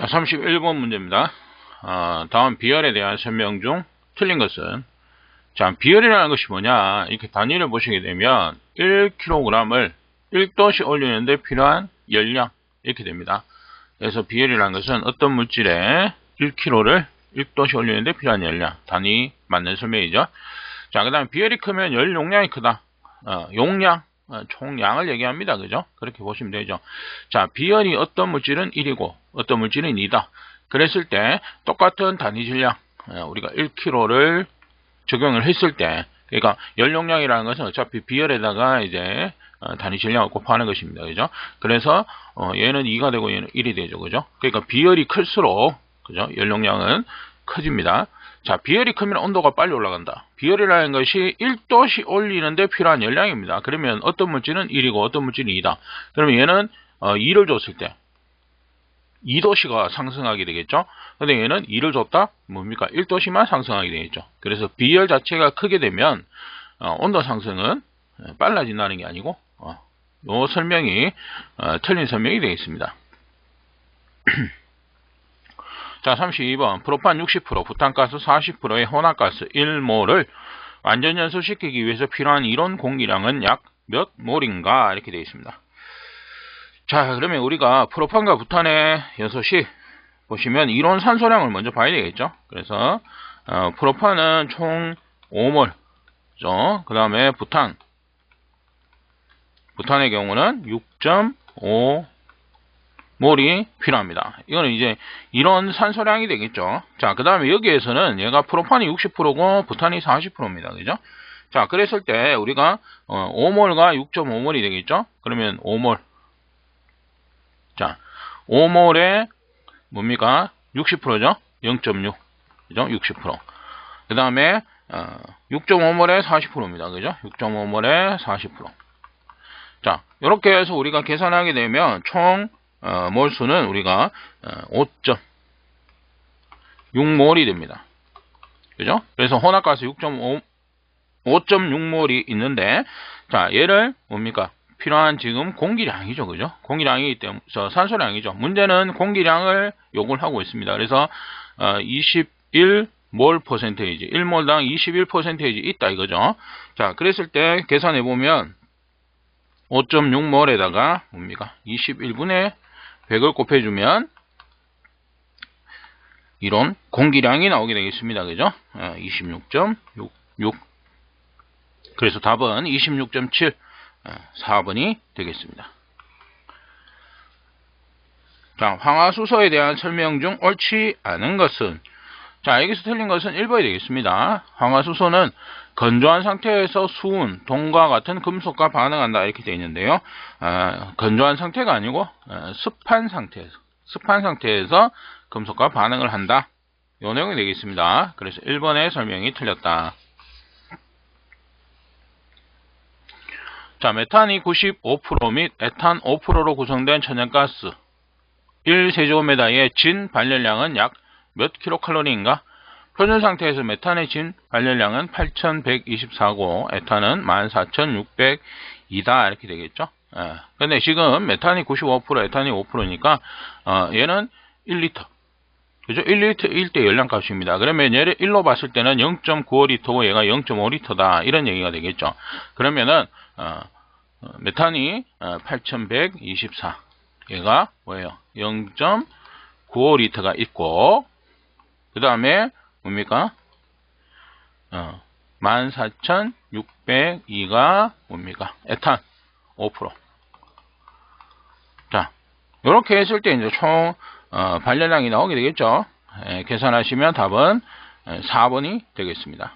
자, 31번 문제입니다. 다음 비열에 대한 설명 중 틀린 것은, 자, 비열이라는 것이 뭐냐, 이렇게 단위를 보시게 되면 1kg을 1도씩 올리는데 필요한 열량, 이렇게 됩니다. 그래서 비열이라는 것은 어떤 물질에 1kg를 1도씩 올리는데 필요한 열량, 단위 맞는 설명이죠. 자, 그 다음에 비열이 크면 열 용량이 크다. 용량, 총량을 얘기합니다. 그죠? 그렇게 보시면 되죠. 자, 비열이 어떤 물질은 1이고 어떤 물질은 2다. 그랬을 때 똑같은 단위 질량, 우리가 1kg를 적용을 했을 때, 그러니까 열 용량이라는 것은 어차피 비열에다가 이제 단위 질량을 곱하는 것입니다. 그죠? 그래서 얘는 2가 되고 얘는 1이 되죠. 그죠? 그러니까 비열이 클수록, 그죠? 열 용량은 커집니다. 자, 비열이 크면 온도가 빨리 올라간다. 비열이라는 것이 1도씩 올리는데 필요한 열량입니다. 그러면 어떤 물질은 1이고 어떤 물질은 2다. 그러면 얘는 2를 줬을 때 2도씨가 상승하게 되겠죠. 근데 얘는 2를 줬다? 뭡니까? 1도씨만 상승하게 되겠죠. 그래서 비열 자체가 크게 되면 온도 상승은 빨라진다는 게 아니고 이 설명이 틀린 설명이 되겠습니다. 자, 32번 프로판 60%, 부탄가스 40%의 혼합가스 1몰을 완전 연소시키기 위해서 필요한 이론 공기량은 약 몇 몰인가? 이렇게 되어 있습니다. 자, 그러면 우리가 프로판과 부탄의 연소시 보시면 이론 산소량을 먼저 봐야 되겠죠. 그래서 프로판은 총 5몰, 그 다음에 부탄의 경우는 6.5몰이 필요합니다. 이거는 이제 이런 산소량이 되겠죠. 자, 그 다음에 여기에서는 얘가 프로판이 60%고 부탄이 40%입니다. 그죠? 자, 그랬을 때 우리가 5몰과 6.5몰이 되겠죠. 그러면 5몰. 자, 5몰에 뭡니까? 60%죠? 0.6. 그죠? 60%. 그 다음에 6.5몰에 40%입니다. 그죠? 6.5몰에 40%. 자, 이렇게 해서 우리가 계산하게 되면 총 몰수는 우리가 5.6몰이 됩니다. 그죠? 그래서 혼합가스 5.6몰이 있는데, 자, 얘를 뭡니까? 필요한 지금 공기량이죠. 그죠? 공기량이기 때문에, 산소량이죠. 문제는 공기량을 요구를 하고 있습니다. 그래서 21몰 퍼센테이지, 1몰당 21%이 있다 이거죠. 자, 그랬을 때 계산해 보면 5.6몰에다가 뭡니까? 21분의 100을 곱해주면 이런 공기량이 나오게 되겠습니다. 그죠? 26.66. 그래서 답은 26.7, 4번이 되겠습니다. 자, 황화수소에 대한 설명 중 옳지 않은 것은, 자, 여기서 틀린 것은 1번이 되겠습니다. 황화수소는 건조한 상태에서 수은, 동과 같은 금속과 반응한다 이렇게 되어 있는데요. 건조한 상태가 아니고 습한 상태에서 금속과 반응을 한다. 이 내용이 되겠습니다. 그래서 1번의 설명이 틀렸다. 자, 메탄이 95% 및 에탄 5%로 구성된 천연가스 1세제곱미터의 진 발열량은 약 몇 킬로칼로리인가? 표준 상태에서 메탄의 진 발열량은 8124고 에탄은 14602다 이렇게 되겠죠. 근데 지금 메탄이 95%, 에탄이 5%니까 얘는 1리터. 그죠? 1리터일 때 열량 값입니다. 그러면 얘를 1로 봤을 때는 0.95리터고 얘가 0.5리터다. 이런 얘기가 되겠죠. 그러면은 메탄이 8124. 얘가 뭐예요? 0.95리터가 있고, 그 다음에 뭡니까? 14602가 뭡니까? 에탄 5%. 자, 이렇게 했을 때 이제 총 발열량이 나오게 되겠죠. 계산하시면 답은 4번이 되겠습니다.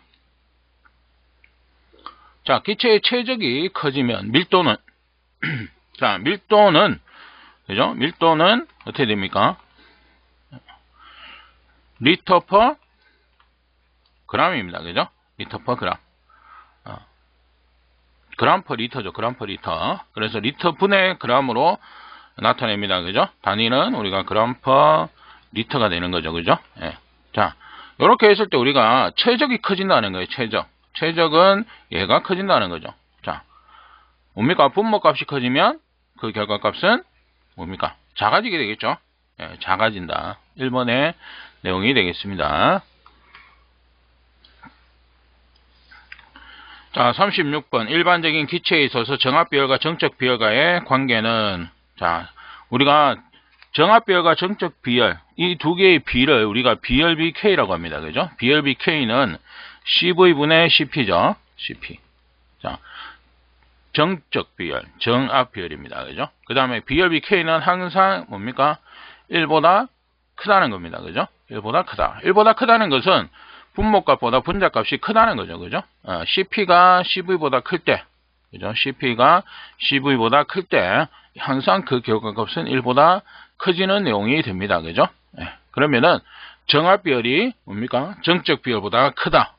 자, 기체의 최적이 커지면 밀도는 자, 밀도는 그죠? 밀도는 어떻게 됩니까? 리터 퍼 그램입니다. 그죠? 리터 퍼 그램. 그램 퍼 리터죠. 그램 퍼 리터. 그래서 리터 분의 그램으로 나타냅니다. 그죠? 단위는 우리가 그램 퍼 리터가 되는 거죠. 그죠? 예. 자, 이렇게 했을 때 우리가 최적이 커진다는 거예요. 최적은 얘가 커진다는 거죠. 자, 뭡니까? 분모값이 커지면 그 결과값은 뭡니까? 작아지게 되겠죠. 작아진다. 1번의 내용이 되겠습니다. 자, 36번. 일반적인 기체에 있어서 정합비열과 정적비열과의 관계는, 자, 우리가 정합비열과 정적비열, 이 두 개의 비를 우리가 비열비 K라고 합니다. 그죠? 비열비 K는 CV분의 CP죠. CP. 자, 정적비열, 정합비열입니다. 그죠? 그 다음에 비열비 K는 항상 뭡니까? 1보다 크다는 겁니다. 그죠? 1보다 크다. 1보다 크다는 것은 분모값보다 분자값이 크다는 거죠. 그죠? CP가 CV보다 클 때, 그죠? CP가 CV보다 클 때, 항상 그 결과값은 1보다 커지는 내용이 됩니다. 그죠? 그러면은, 정합비열이 뭡니까? 정적비열보다 크다.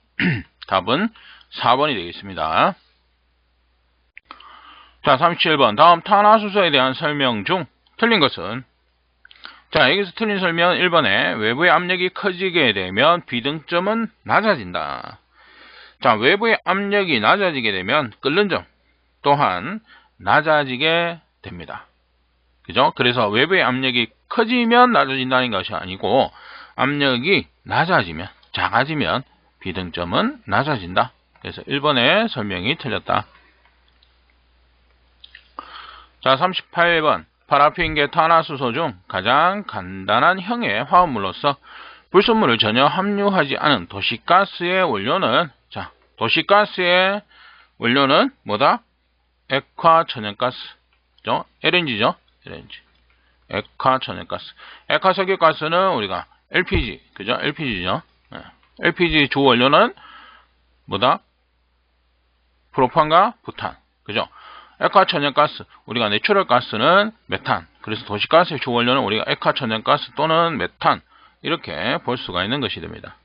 답은 4번이 되겠습니다. 자, 37번. 다음 탄화수소에 대한 설명 중 틀린 것은, 자, 여기서 틀린 설명은 1번에 외부의 압력이 커지게 되면 비등점은 낮아진다. 자, 외부의 압력이 낮아지게 되면 끓는 점 또한 낮아지게 됩니다. 그죠? 그래서 외부의 압력이 커지면 낮아진다는 것이 아니고 압력이 낮아지면, 작아지면 비등점은 낮아진다. 그래서 1번의 설명이 틀렸다. 자, 38번. 파라핀계 탄화수소 중 가장 간단한 형의 화합물로서 불순물을 전혀 함유하지 않은 도시가스의 원료는, 자, 도시가스의 원료는 뭐다? 액화천연가스. 그죠? LNG죠? LNG. 액화천연가스. 액화석유가스는 우리가 LPG. 그죠? LPG죠? LPG 주 원료는 뭐다? 프로판과 부탄. 그죠? 액화천연가스, 우리가 내추럴가스는 메탄. 그래서 도시가스의 주 원료는 우리가 액화천연가스 또는 메탄. 이렇게 볼 수가 있는 것이 됩니다.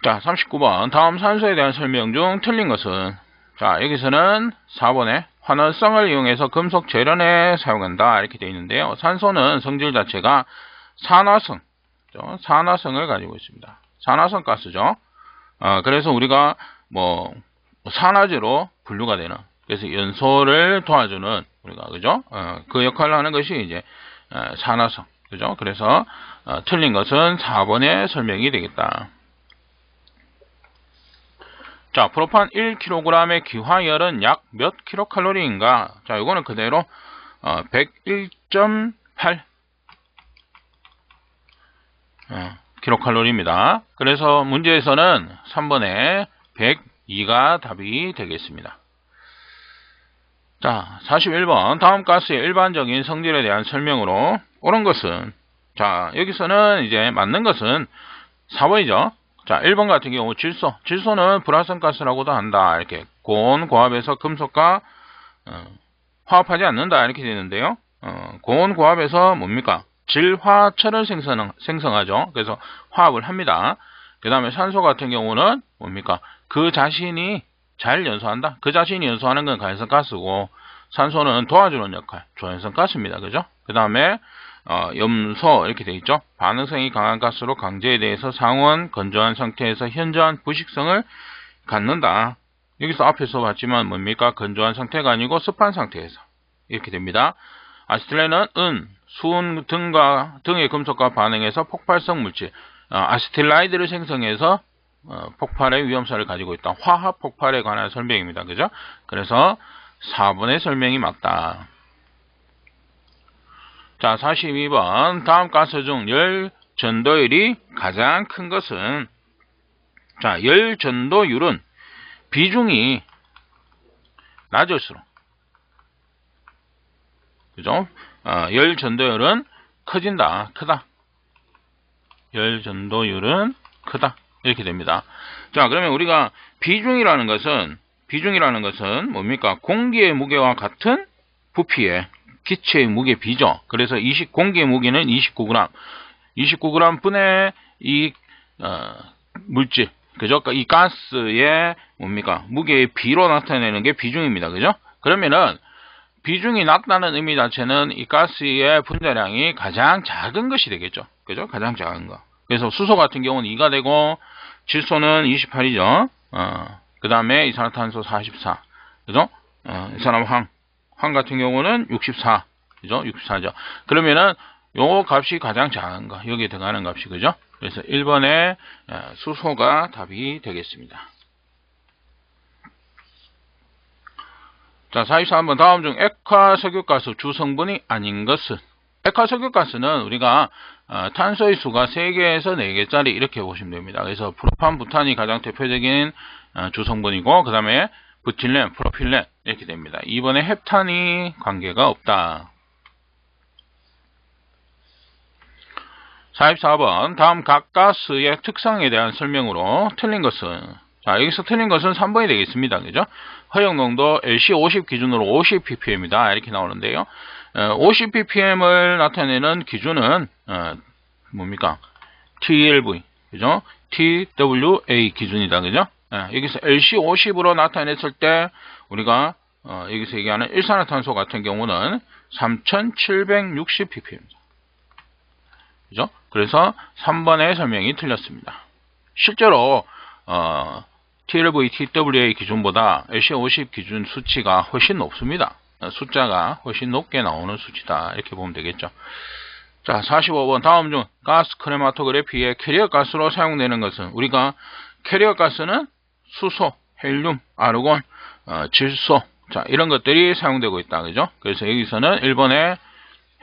자, 39번. 다음 산소에 대한 설명 중 틀린 것은, 자, 여기서는 4번에 환원성을 이용해서 금속 재련에 사용한다. 이렇게 되어 있는데요. 산소는 성질 자체가 산화성, 산화성을 가지고 있습니다. 산화성 가스죠. 그래서 우리가 산화제로 분류가 되는, 그래서 연소를 도와주는 우리가, 그죠? 그 역할을 하는 것이 이제 산화성, 그죠? 그래서 틀린 것은 4번의 설명이 되겠다. 자, 프로판 1kg의 기화열은 약 몇 킬로칼로리인가? 자, 이거는 그대로 101.8 킬로칼로리입니다. 그래서 문제에서는 3번에 102가 답이 되겠습니다. 자, 41번. 다음 가스의 일반적인 성질에 대한 설명으로 옳은 것은, 자, 여기서는 이제 맞는 것은 4번이죠. 자, 1번 같은 경우 질소. 질소는 불활성 가스라고도 한다. 이렇게 고온 고압에서 금속과 화합하지 않는다. 이렇게 되는데요. 고온 고압에서 뭡니까? 질화철을 생성하죠. 그래서 화합을 합니다. 그 다음에 산소 같은 경우는 뭡니까? 그 자신이 잘 연소한다. 그 자신이 연소하는 건 가연성 가스고, 산소는 도와주는 역할, 조연성 가스입니다. 그죠? 그 다음에 염소 이렇게 되어 있죠. 반응성이 강한 가스로 강제에 대해서 상온 건조한 상태에서 현저한 부식성을 갖는다. 여기서 앞에서 봤지만 뭡니까? 건조한 상태가 아니고 습한 상태에서 이렇게 됩니다. 아세틸렌은 은, 수은 등의 금속과 반응해서 폭발성 물질, 아세틸라이드를 생성해서 폭발의 위험성을 가지고 있다. 화합 폭발에 관한 설명입니다. 그죠? 그래서 4번의 설명이 맞다. 자, 42번. 다음 가스 중 열 전도율이 가장 큰 것은, 자, 열 전도율은 비중이 낮을수록, 그죠? 열 전도율은 커진다. 크다. 열 전도율은 크다. 이렇게 됩니다. 자, 그러면 우리가 비중이라는 것은 뭡니까? 공기의 무게와 같은 부피의 기체의 무게 비죠. 그래서 공기의 무게는 29g. 29g 분의 이 물질, 그죠? 이 가스의 뭡니까? 무게의 비로 나타내는 게 비중입니다. 그죠? 그러면은 비중이 낮다는 의미 자체는 이 가스의 분자량이 가장 작은 것이 되겠죠. 그죠? 가장 작은 거. 그래서 수소 같은 경우는 2가 되고, 질소는 28이죠. 그 다음에 이산화탄소 44. 그죠? 이산화황 같은 경우는 64. 그죠? 64죠. 그러면은 요 값이 가장 작은 거, 여기에 들어가는 값이, 그죠? 그래서 1번의 수소가 답이 되겠습니다. 자, 44번 다음 중 액화석유가스 주성분이 아닌 것은? 액화석유가스는 우리가 탄소의 수가 3개에서 4개짜리 이렇게 보시면 됩니다. 그래서 프로판, 부탄이 가장 대표적인 주성분이고, 그 다음에 부틸렌, 프로필렌 이렇게 됩니다. 2번에 헵탄이 관계가 없다. 44번 다음 각 가스의 특성에 대한 설명으로 틀린 것은? 자, 여기서 틀린 것은 3번이 되겠습니다. 그죠? 허용농도 LC50 기준으로 50ppm이다 이렇게 나오는데요. 50ppm을 나타내는 기준은 뭡니까? TLV, 그죠? TWA 기준이다, 그죠? 여기서 LC50으로 나타냈을 때 우리가 여기서 얘기하는 일산화탄소 같은 경우는 3760ppm입니다. 그죠? 그래서 3번의 설명이 틀렸습니다. 실제로 TLV, TWA 기준보다 LC50 기준 수치가 훨씬 높습니다. 숫자가 훨씬 높게 나오는 수치다 이렇게 보면 되겠죠. 자, 45번 다음 중 가스 크레마토그래피의 캐리어 가스로 사용되는 것은? 우리가 캐리어 가스는 수소, 헬륨, 아르곤, 질소, 자, 이런 것들이 사용되고 있다, 그죠? 그래서 여기서는 1번의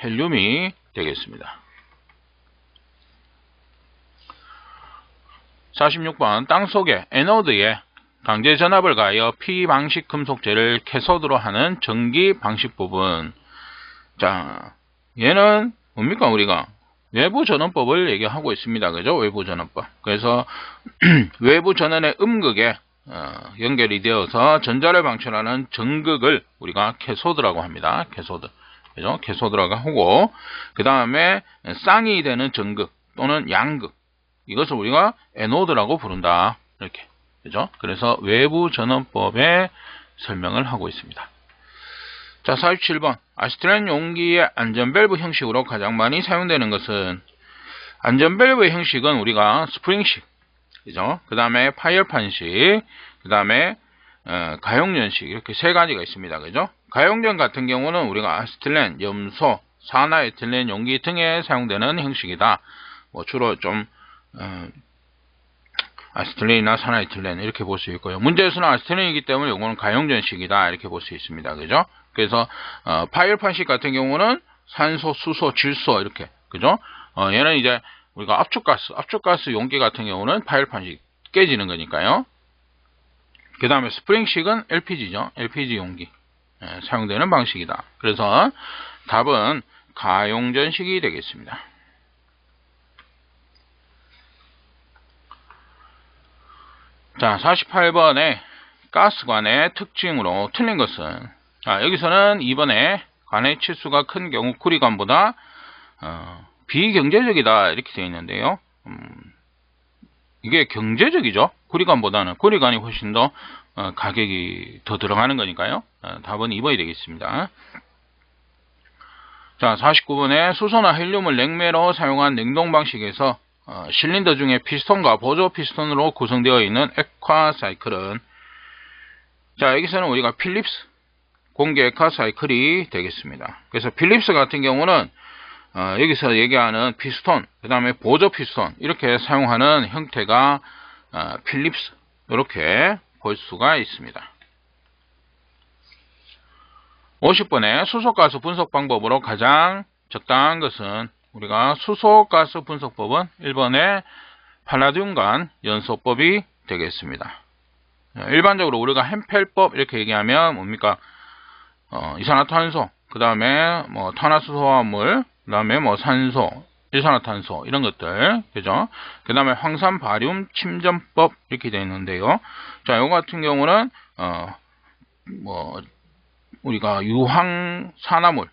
헬륨이 되겠습니다. 46번 땅속에 에노드에 강제 전압을 가하여 P방식 금속재를 캐소드로 하는 전기 방식 부분. 자, 얘는 뭡니까? 우리가 외부 전원법을 얘기하고 있습니다. 그죠? 외부 전원법. 그래서 외부 전원의 음극에 연결이 되어서 전자를 방출하는 전극을 우리가 캐소드라고 합니다. 캐소드. 그죠? 캐소드라고 하고, 그 다음에 쌍이 되는 전극 또는 양극, 이것을 우리가 에노드라고 부른다. 이렇게. 그죠? 그래서 외부 전원법의 설명을 하고 있습니다. 자, 47번. 아시트렌 용기의 안전밸브 형식으로 가장 많이 사용되는 것은? 안전밸브 형식은 우리가 스프링식, 그죠? 그 다음에 파열판식, 그 다음에 가용전식, 이렇게 세 가지가 있습니다. 그죠? 가용전 같은 경우는 우리가 아시틸렌, 염소, 산화에틸렌 용기 등에 사용되는 형식이다. 주로 좀 아시틸렌이나 산화에틸렌 이렇게 볼 수 있고요. 문제에서는 아시틸렌이기 때문에 이거는 가용전식이다 이렇게 볼 수 있습니다. 그죠? 그래서 파열판식 같은 경우는 산소, 수소, 질소 이렇게, 그죠? 얘는 이제 우리가 압축가스 용기 같은 경우는 파열판식 깨지는 거니까요. 그 다음에 스프링식은 LPG죠. LPG 용기 사용되는 방식이다. 그래서 답은 가용전식이 되겠습니다. 자, 48번에 가스관의 특징으로 틀린 것은? 자, 여기서는 2번에 관의 치수가 큰 경우 구리관보다 비경제적이다 이렇게 되어 있는데요. 이게 경제적이죠. 구리관보다는. 구리관이 훨씬 더 가격이 더 들어가는 거니까요. 답은 2번이 되겠습니다. 자, 49번에 수소나 헬륨을 냉매로 사용한 냉동 방식에서 실린더 중에 피스톤과 보조 피스톤으로 구성되어 있는 액화 사이클은? 자, 여기서는 우리가 필립스 공기 액화 사이클이 되겠습니다. 그래서 필립스 같은 경우는 여기서 얘기하는 피스톤, 그 다음에 보조 피스톤 이렇게 사용하는 형태가 필립스 이렇게 볼 수가 있습니다. 50번에 수소가스 분석 방법으로 가장 적당한 것은? 우리가 수소가스 분석법은 1번의 팔라듐간 연소법이 되겠습니다. 일반적으로 우리가 햄펠법 이렇게 얘기하면 뭡니까? 이산화탄소, 그 다음에 뭐 탄화수소화물, 그 다음에 뭐 산소, 일산화탄소 이런 것들, 그죠? 그 다음에 황산 바륨 침전법 이렇게 되어 있는데요. 자, 이거 같은 경우는 뭐 우리가 유황산화물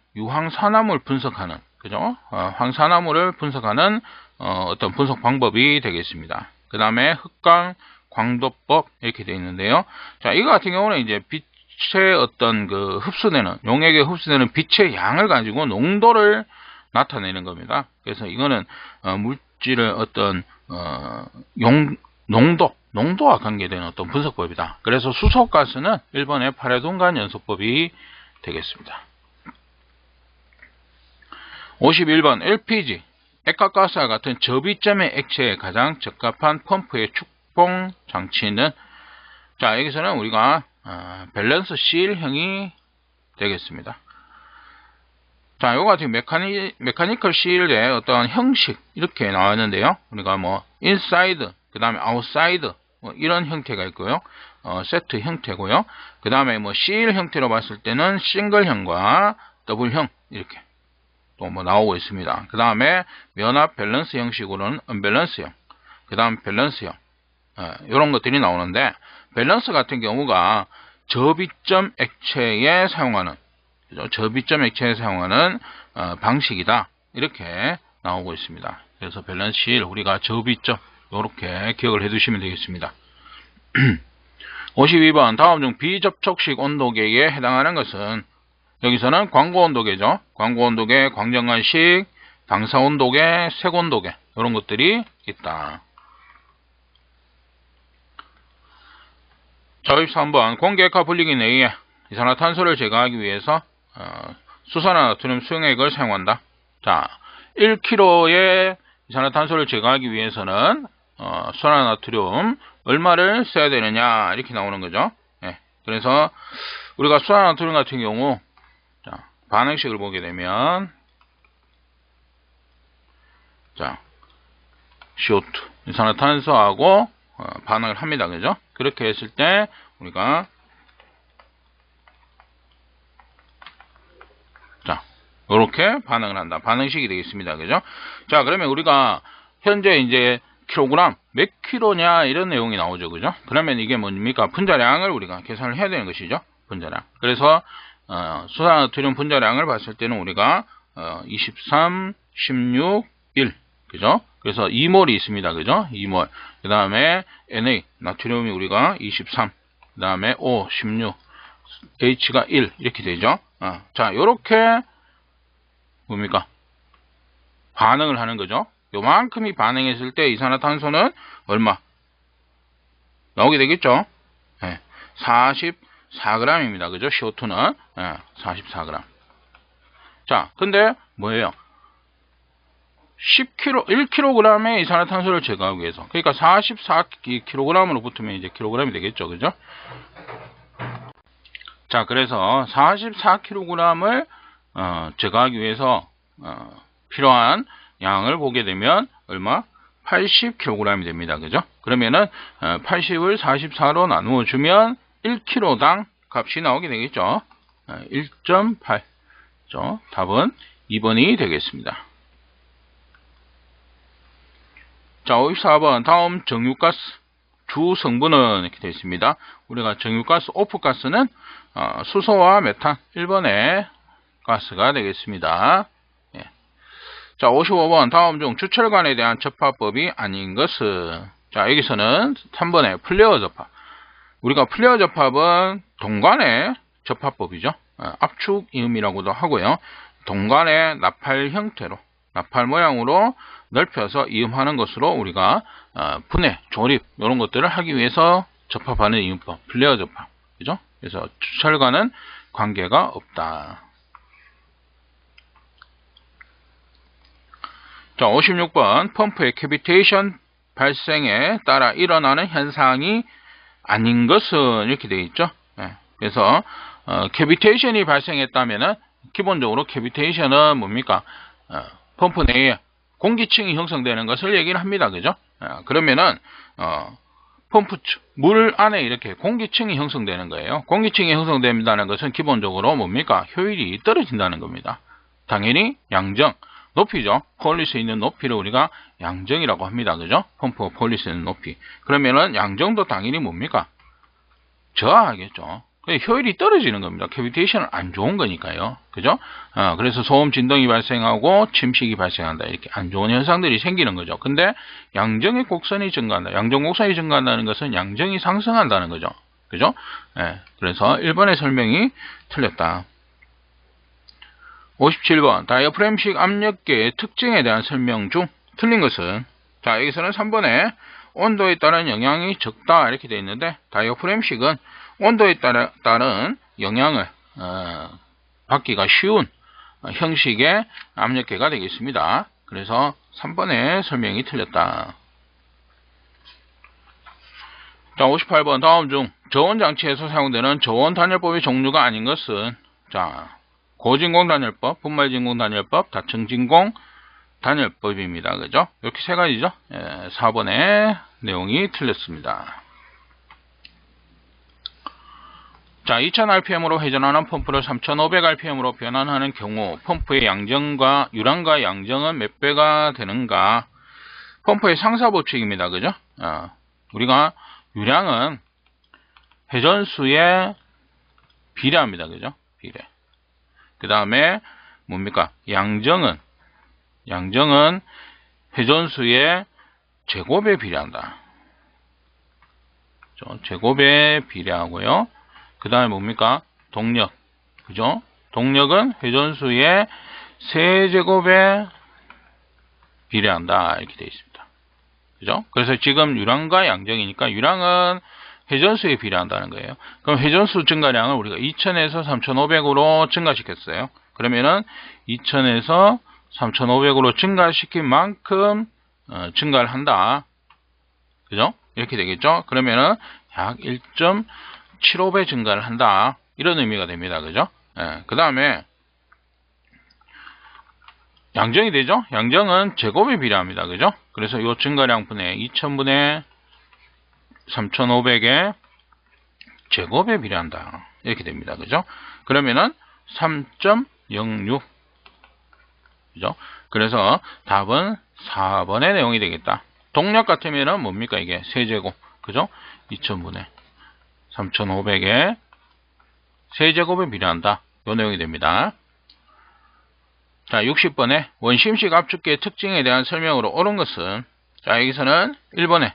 분석하는, 그죠? 황산화물을 분석하는 어떤 분석 방법이 되겠습니다. 그 다음에 흑강 광도법 이렇게 되어 있는데요. 자, 이거 같은 경우는 이제 빛의 어떤 그 흡수되는, 용액에 흡수되는 빛의 양을 가지고 농도를 나타내는 겁니다. 그래서 이거는 물질의 어떤 농도와 관계되는 어떤 분석법이다. 그래서 수소가스는 1번의 팔라듐간 연소법이 되겠습니다. 51번 LPG, 액화가스와 같은 저비점의 액체에 가장 적합한 펌프의 축봉 장치는, 자, 여기서는 우리가 밸런스 실형이 되겠습니다. 자, 요거 같은 메카니컬 실의 어떤 형식 이렇게 나왔는데요. 우리가 뭐 인사이드, 그 다음에 아웃사이드 뭐 이런 형태가 있고요. 세트 형태고요. 그 다음에 뭐 실 형태로 봤을 때는 싱글형과 더블형 이렇게 또 뭐 나오고 있습니다. 그 다음에 면압 밸런스 형식으로는 언밸런스형, 그 다음 밸런스형, 이런 것들이 나오는데, 밸런스 같은 경우가 저비점 액체에 사용하는, 그죠? 저비점 액체에 사용하는 방식이다, 이렇게 나오고 있습니다. 그래서 밸런스 실, 우리가 저비점 이렇게 기억을 해두시면 되겠습니다. 52번 다음 중 비접촉식 온도계에 해당하는 것은, 여기서는 광고온도계죠. 광고온도계, 광정관식, 방사온도계, 색온도계 이런 것들이 있다. 자, 53번 공기액화 분리기 내에 이산화탄소를 제거하기 위해서 수산화나트륨 수용액을 사용한다. 자, 1kg의 이산화탄소를 제거하기 위해서는 수산화나트륨 얼마를 써야 되느냐 이렇게 나오는 거죠. 예, 그래서 우리가 수산화나트륨 같은 경우, 자, 반응식을 보게 되면, 자, CO2 이산화탄소하고 반응을 합니다. 그죠? 그렇게 했을 때 우리가, 자, 이렇게 반응을 한다. 반응식이 되겠습니다. 그죠? 자, 그러면 우리가 현재 이제 킬로그램 몇 킬로냐 이런 내용이 나오죠. 그죠? 그러면 이게 뭡니까? 분자량을 우리가 계산을 해야 되는 것이죠. 분자량. 그래서 수산화나트륨 분자량을 봤을 때는 우리가 23, 16, 1, 그죠? 그래서 2몰이 있습니다. 그죠? 2몰. 그 다음에 Na, 나트륨이 우리가 23, 그 다음에 O, 16, H가 1, 이렇게 되죠. 자, 요렇게 뭡니까? 반응을 하는 거죠. 요만큼이 반응했을 때 이산화탄소는 얼마? 나오게 되겠죠? 네, 44g입니다. 그죠? CO2는 44g. 자, 근데 뭐예요? 1kg의 이산화탄소를 제거하기 위해서. 그러니까 44kg으로 붙으면 이제 kg이 되겠죠. 그죠? 자, 그래서 44kg을 제거하기 위해서 필요한 양을 보게 되면 얼마? 80kg이 됩니다. 그죠? 그러면은 80을 44로 나누어 주면 1kg당 값이 나오게 되겠죠. 1.8. 답은 2번이 되겠습니다. 자, 54번 다음 정유가스 주 성분은 이렇게 되어 있습니다. 우리가 정유가스 오프가스는 수소와 메탄 1번의 가스가 되겠습니다. 예. 자, 55번 다음 중 주철관에 대한 접합법이 아닌 것은, 자, 여기서는 3번의 플레어 접합. 우리가 플레어 접합은 동관의 접합법이죠. 압축이음이라고도 하고요. 동관의 나팔 형태로, 나팔 모양으로 넓혀서 이음하는 것으로 우리가 분해, 조립 이런 것들을 하기 위해서 접합하는 이음법, 플레어 접합. 그죠? 그래서 주철과는 관계가 없다. 자, 56번 펌프의 캐비테이션 발생에 따라 일어나는 현상이 아닌 것은 이렇게 되어 있죠. 네. 그래서 캐비테이션이 발생했다면은 기본적으로 캐비테이션은 뭡니까? 펌프 내에 공기층이 형성되는 것을 얘기를 합니다. 그죠? 그러면은 펌프 물 안에 이렇게 공기층이 형성되는 거예요. 공기층이 형성된다는 것은 기본적으로 뭡니까? 효율이 떨어진다는 겁니다. 당연히 양정, 높이죠. 폴리스에 있는 높이를 우리가 양정이라고 합니다. 그죠? 펌프 폴리스에 있는 높이. 그러면은 양정도 당연히 뭡니까? 저하하겠죠. 효율이 떨어지는 겁니다. 캐비테이션은 안 좋은 거니까요. 그죠? 그래서 소음 진동이 발생하고 침식이 발생한다. 이렇게 안 좋은 현상들이 생기는 거죠. 근데 양정의 곡선이 증가한다. 양정 곡선이 증가한다는 것은 양정이 상승한다는 거죠. 그죠? 그래서 1번의 설명이 틀렸다. 57번 다이어프램식 압력계의 특징에 대한 설명 중 틀린 것은, 자, 여기서는 3번에 온도에 따른 영향이 적다 이렇게 되어 있는데, 다이어프램식은 온도에 따른 영향을 받기가 쉬운 형식의 압력계가 되겠습니다. 그래서 3번의 설명이 틀렸다. 자, 58번 다음 중 저온장치에서 사용되는 저온 단열법의 종류가 아닌 것은, 자, 고진공 단열법, 분말진공 단열법, 다층진공 단열법입니다. 그죠? 이렇게 세 가지죠. 4번의 내용이 틀렸습니다. 자, 2000rpm으로 회전하는 펌프를 3500rpm으로 변환하는 경우 펌프의 양정과 유량과 양정은 몇 배가 되는가? 펌프의 상사법칙입니다. 그죠? 우리가 유량은 회전수에 비례합니다. 그죠? 비례. 그 다음에 뭡니까? 양정은 회전수의 제곱에 비례한다. 제곱에 비례하고요. 그 다음에 뭡니까? 동력. 그죠? 동력은 회전수의 세제곱에 비례한다. 이렇게 되어 있습니다. 그죠? 그래서 지금 유량과 양정이니까 유량은 회전수에 비례한다는 거예요. 그럼 회전수 증가량을 우리가 2000에서 3500으로 증가시켰어요. 그러면은 2000에서 3500으로 증가시킨 만큼 증가를 한다. 그죠? 이렇게 되겠죠? 그러면은 약 1.75배 증가를 한다. 이런 의미가 됩니다. 그죠? 그 다음에 양정이 되죠? 양정은 제곱에 비례합니다. 그죠? 그래서 이 증가량 분의 2000분의 3500의 제곱에 비례한다. 이렇게 됩니다. 그죠? 그러면은 3.06. 그죠? 그래서 답은 4번의 내용이 되겠다. 동력 같으면은 뭡니까? 이게 세제곱. 그죠? 2000분의 3500의 세제곱에 비례한다. 이 내용이 됩니다. 자, 60번에 원심식 압축계의 특징에 대한 설명으로 옳은 것은, 자, 여기서는 1번에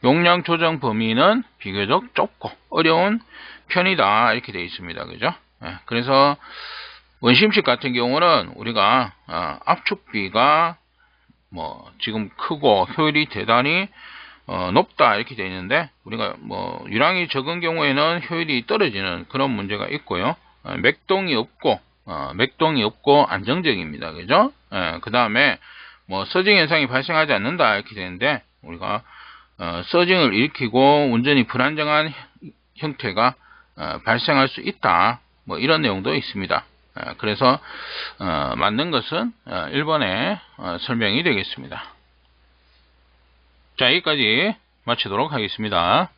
용량 조정 범위는 비교적 좁고 어려운 편이다. 이렇게 되어 있습니다. 그죠? 그래서 원심식 같은 경우는 우리가 압축비가 지금 크고 효율이 대단히 높다 이렇게 되어 있는데, 우리가 유량이 적은 경우에는 효율이 떨어지는 그런 문제가 있고요. 맥동이 없고 안정적입니다. 그죠? 그 다음에 서징 현상이 발생하지 않는다 이렇게 되는데, 우리가 서징을 일으키고 운전이 불안정한 형태가 발생할 수 있다. 이런 내용도 있습니다. 그래서 맞는 것은 1번의 설명이 되겠습니다. 자, 여기까지 마치도록 하겠습니다.